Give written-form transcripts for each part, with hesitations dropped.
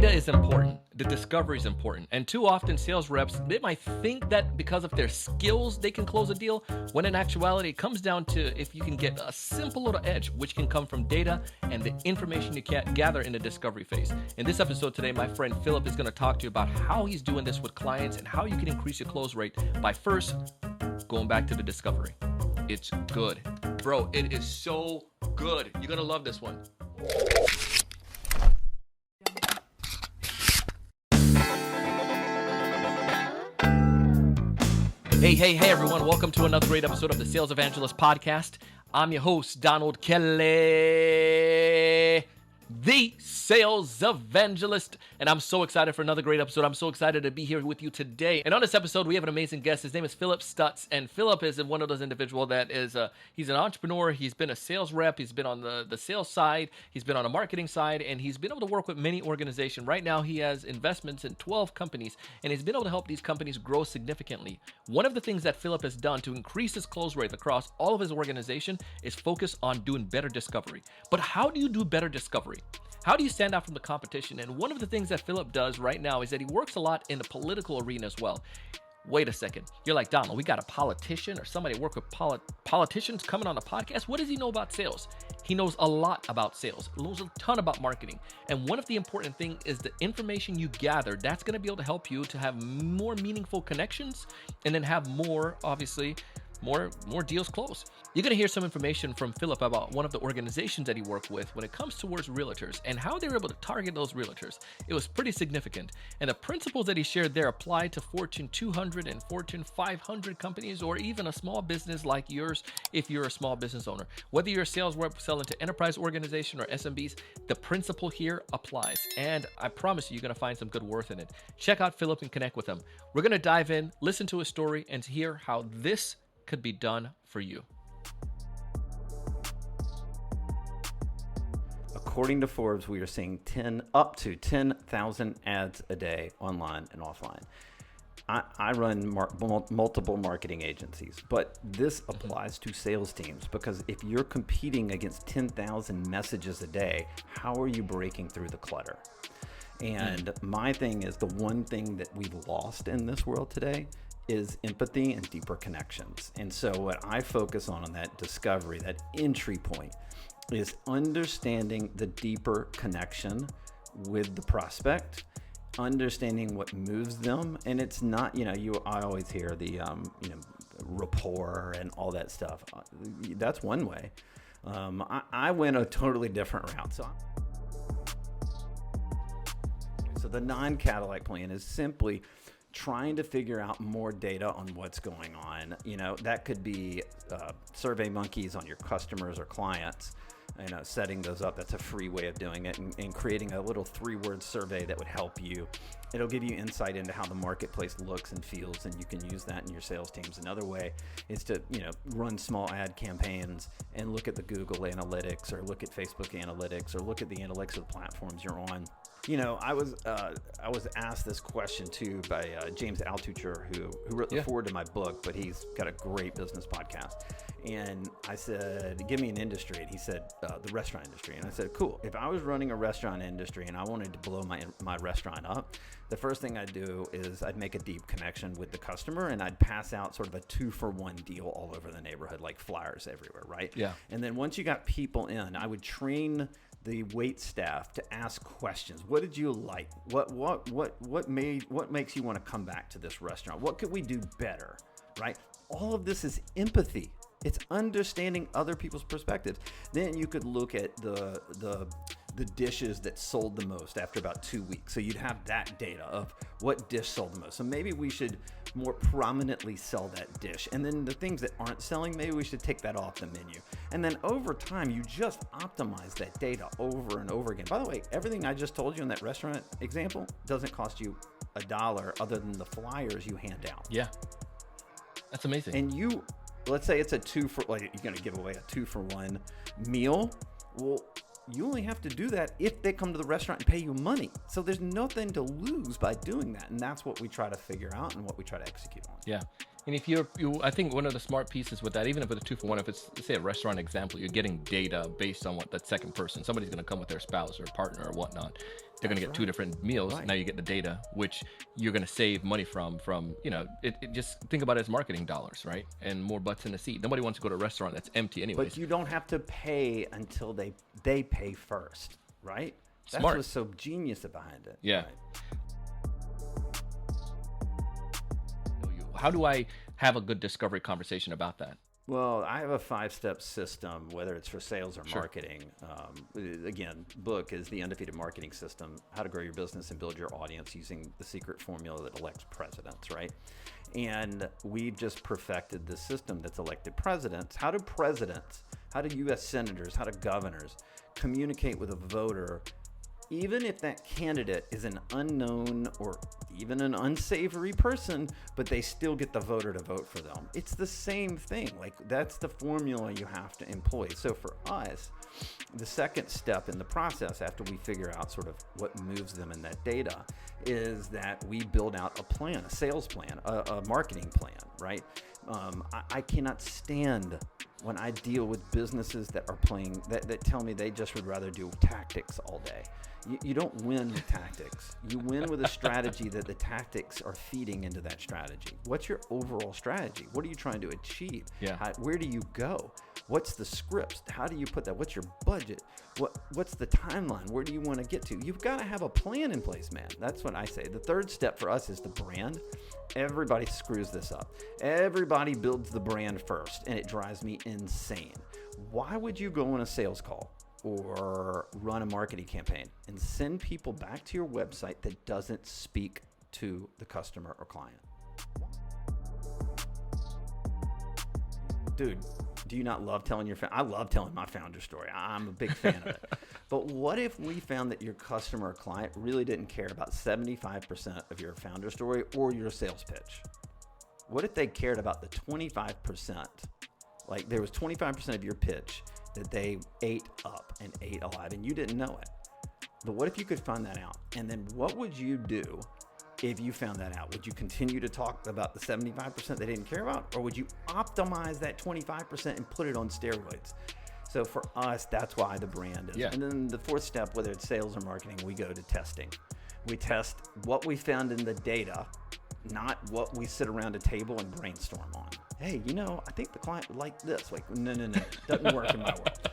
data is important. The discovery is important. And too often sales reps, they might think that because of their skills, they can close a deal, when in actuality, it comes down to if you can get a simple little edge, which can come from data and the information you can gather in the discovery phase. In this episode today, my friend Phillip is going to talk to you about how he's doing this with clients and how you can increase your close rate by first going back to the discovery. It's good. Bro, it is so good. You're going to love this one. Hey, everyone. Welcome to another great episode of the Sales Evangelist podcast. I'm your host, Donald Kelly, the Sales Evangelist, and I'm so excited for another great episode. I'm so excited to be here with you today. And on this episode, we have an amazing guest. His name is Phillip Stutts, and Phillip is one of those individuals that is, he's an entrepreneur. He's been a sales rep. He's been on the sales side. He's been on the marketing side, and he's been able to work with many organizations. Right now, he has investments in 12 companies, and he's been able to help these companies grow significantly. One of the things that Phillip has done to increase his close rate across all of his organization is focus on doing better discovery. But how do you do better discovery? How do you stand out from the competition? And one of the things that Phillip does right now is that he works a lot in the political arena as well. Wait a second. You're like, Donald, we got a politician or somebody work with politicians coming on the podcast. What does he know about sales? He knows a lot about sales. He knows a ton about marketing. And one of the important things is the information you gather. That's going to be able to help you to have more meaningful connections and then have more, obviously, more deals closed. You're going to hear some information from Phillip about one of the organizations that he worked with when it comes towards realtors and how they were able to target those realtors. It was pretty significant. And the principles that he shared there apply to Fortune 200 and Fortune 500 companies, or even a small business like yours if you're a small business owner. Whether you're a sales rep selling to enterprise organization or SMBs, the principle here applies. And I promise you, you're going to find some good worth in it. Check out Phillip and connect with him. We're going to dive in, listen to his story, and hear how this could be done for you. According to Forbes, we are seeing up to 10,000 ads a day online and offline. I run multiple marketing agencies, but this applies to sales teams, because if you're competing against 10,000 messages a day, how are you breaking through the clutter? And my thing is, the one thing that we've lost in this world today is empathy and deeper connections. And so what I focus on that discovery, that entry point, is understanding the deeper connection with the prospect, understanding what moves them. And it's not, I always hear the, rapport and all that stuff. That's one way. I went a totally different route. So the non-Cadillac plan is simply trying to figure out more data on what's going on. That could be survey monkeys on your customers or clients, setting those up. That's a free way of doing it, and creating a little 3-word survey that would help you. It'll give you insight into how the marketplace looks and feels, and you can use that in your sales teams. Another way is to, run small ad campaigns and look at the Google Analytics, or look at Facebook Analytics, or look at the analytics of the platforms you're on. I was asked this question too by James Altucher, who wrote the foreword to my book, but he's got a great business podcast. And I said, give me an industry. And he said, the restaurant industry. And I said, cool. If I was running a restaurant industry and I wanted to blow my restaurant up, the first thing I'd do is I'd make a deep connection with the customer, and I'd pass out sort of a 2-for-1 deal all over the neighborhood, like flyers everywhere, right? Yeah. And then once you got people in, I would train the wait staff to ask questions. What did you like? What makes you want to come back to this restaurant? What could we do better? Right? All of this is empathy. It's understanding other people's perspectives. Then you could look at the dishes that sold the most after about 2 weeks. So you'd have that data of what dish sold the most. So maybe we should more prominently sell that dish. And then the things that aren't selling, maybe we should take that off the menu. And then over time, you just optimize that data over and over again. By the way, everything I just told you in that restaurant example doesn't cost you $1 other than the flyers you hand out. Yeah. That's amazing. And let's say it's you're going to give away a 2-for-1 meal. Well, you only have to do that if they come to the restaurant and pay you money. So there's nothing to lose by doing that. And that's what we try to figure out and what we try to execute on. Yeah. And if I think one of the smart pieces with that, even if it's a 2-for-1, if it's, say, a restaurant example, you're getting data based on what that second person, somebody's going to come with their spouse or partner or whatnot. They're going to get two different meals. Right. Now you get the data, which you're going to save money from, it just think about it as marketing dollars, right? And more butts in the seat. Nobody wants to go to a restaurant that's empty anyways. But you don't have to pay until they pay first, right? That's Smart. what's so genius behind it. Yeah. Right. How do I have a good discovery conversation about that? Well, I have a 5-step system, whether it's for sales or marketing. Again, book is The Undefeated Marketing System, How to Grow Your Business and Build Your Audience Using the Secret Formula That Elects Presidents, right? And we've just perfected the system that's elected presidents. How do U.S. senators, how do governors communicate with a voter, even if that candidate is an unknown or even an unsavory person, but they still get the voter to vote for them? It's the same thing. Like, that's the formula you have to employ. So for us, the second step in the process, after we figure out sort of what moves them in that data, is that we build out a plan, a sales plan, a marketing plan, right? I cannot stand when I deal with businesses that are playing, that tell me they just would rather do tactics all day. You don't win with tactics. You win with a strategy that the tactics are feeding into that strategy. What's your overall strategy? What are you trying to achieve? Yeah. Where do you go? What's the scripts? How do you put that? What's your budget? What's the timeline? Where do you want to get to? You've got to have a plan in place, man. That's what I say. The third step for us is the brand. Everybody screws this up. Everybody builds the brand first, and it drives me insane. Why would you go on a sales call or run a marketing campaign and send people back to your website that doesn't speak to the customer or client? Dude, do you not love telling your I love telling my founder story. I'm a big fan of it. But what if we found that your customer or client really didn't care about 75% of your founder story or your sales pitch? What if they cared about the 25%? Like, there was 25% of your pitch that they ate up and ate alive, and you didn't know it. But what if you could find that out? And then what would you do if you found that out? Would you continue to talk about the 75% they didn't care about? Or would you optimize that 25% and put it on steroids? So for us, that's why the brand is. Yeah. And then the fourth step, whether it's sales or marketing, we go to testing. We test what we found in the data, not what we sit around a table and brainstorm on. Hey, I think the client would like this. Like, no. Doesn't work in my world.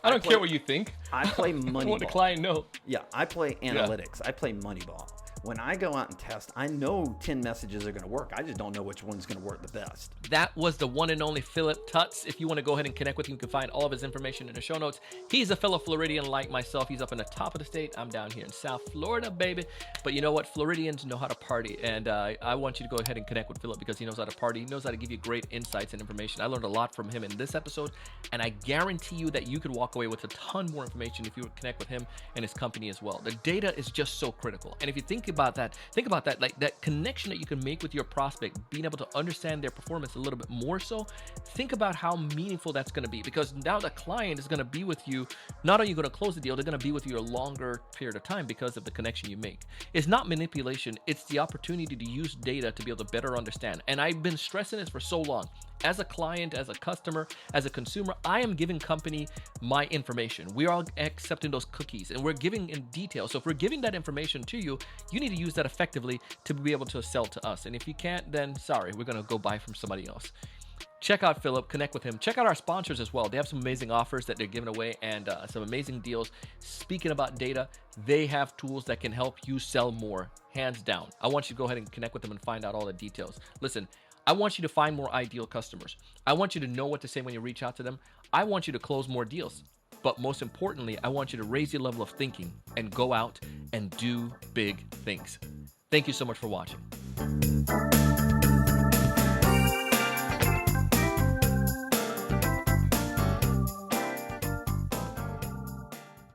I don't care what you think. I play Moneyball. I want the client know. Yeah, I play analytics. I play Moneyball. When I go out and test, I know 10 messages are going to work. I just don't know which one's going to work the best. That was the one and only Phillip Stutts. If you want to go ahead and connect with him, you can find all of his information in the show notes. He's a fellow Floridian like myself. He's up in the top of the state. I'm down here in South Florida, baby. But you know what? Floridians know how to party. And I want you to go ahead and connect with Phillip because he knows how to party. He knows how to give you great insights and information. I learned a lot from him in this episode. And I guarantee you that you could walk away with a ton more information if you would connect with him and his company as well. The data is just so critical. And if you think about that, like that connection that you can make with your prospect, being able to understand their performance a little bit more so, think about how meaningful that's going to be, because now the client is going to be with you. Not only are you going to close the deal, they're going to be with you a longer period of time because of the connection you make. It's not manipulation. It's the opportunity to use data to be able to better understand. And I've been stressing this for so long. As a client, as a customer, as a consumer, I am giving company my information. We are accepting those cookies and we're giving in detail. So if we're giving that information to you, you need to use that effectively to be able to sell to us. And if you can't, then sorry, we're going to go buy from somebody else. Check out Phillip, connect with him. Check out our sponsors as well. They have some amazing offers that they're giving away and some amazing deals. Speaking about data, they have tools that can help you sell more, hands down. I want you to go ahead and connect with them and find out all the details. Listen, I want you to find more ideal customers. I want you to know what to say when you reach out to them. I want you to close more deals. But most importantly, I want you to raise your level of thinking and go out and do big things. Thank you so much for watching.